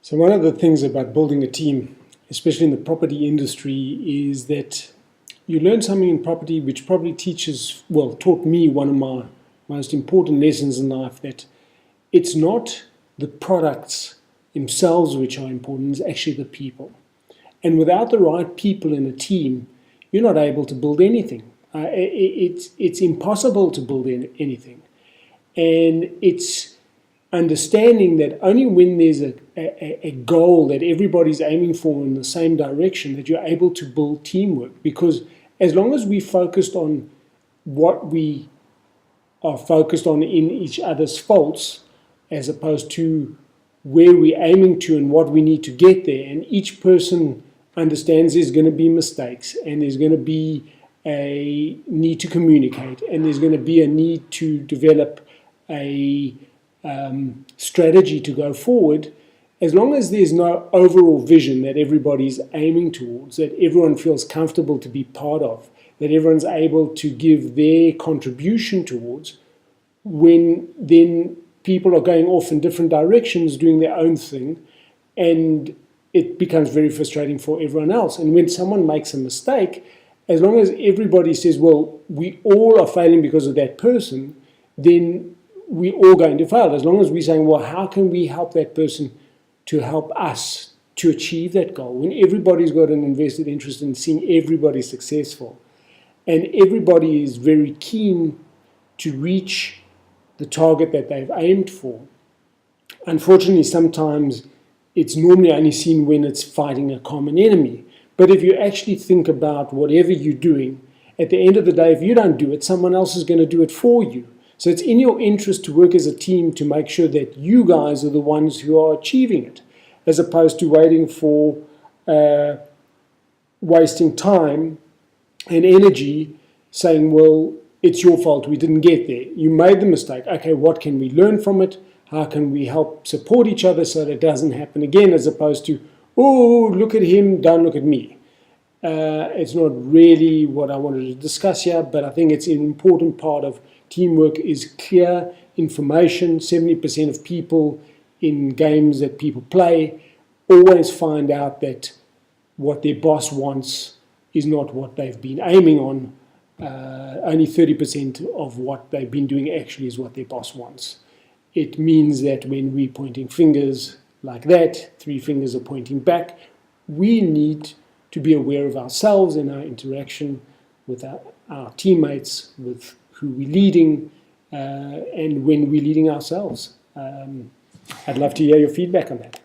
So one of the things about building a team, especially in the property industry, is that you learn something in property which probably taught me one of my most important lessons in life, that it's not the products themselves which are important, it's actually the people. And without the right people in a team, you're not able to build anything. It's impossible to build anything. And it's understanding that only when there's a goal that everybody's aiming for in the same direction that you're able to build teamwork. Because as long as we focused on what we are focused on in each other's faults, as opposed to where we're aiming to and what we need to get there, and each person understands there's going to be mistakes, and there's going to be a need to communicate, and there's going to be a need to develop a strategy to go forward. As long as there's no overall vision that everybody's aiming towards, that everyone feels comfortable to be part of, that everyone's able to give their contribution towards, when then people are going off in different directions doing their own thing, and it becomes very frustrating for everyone else. And when someone makes a mistake, as long as everybody says, well, we all are failing because of that person, then we're all going to fail. As long as we're saying, well, how can we help that person to help us to achieve that goal? When everybody's got an invested interest in seeing everybody successful, and everybody is very keen to reach the target that they've aimed for. Unfortunately, sometimes it's normally only seen when it's fighting a common enemy. But if you actually think about whatever you're doing, at the end of the day, if you don't do it, someone else is going to do it for you. So it's in your interest to work as a team to make sure that you guys are the ones who are achieving it, as opposed to waiting for wasting time and energy saying, well, it's your fault, we didn't get there. You made the mistake. Okay, what can we learn from it? How can we help support each other so that it doesn't happen again, as opposed to, oh, look at him, don't look at me. It's not really what I wanted to discuss here, but I think it's an important part of teamwork is clear information. 70% of people in games that people play always find out that what their boss wants is not what they've been aiming on. Only 30% of what they've been doing actually is what their boss wants. It means that when we're pointing fingers like that, 3 fingers are pointing back, we need to be aware of ourselves in our interaction with our teammates, with who we're leading, and when we're leading ourselves. I'd love to hear your feedback on that.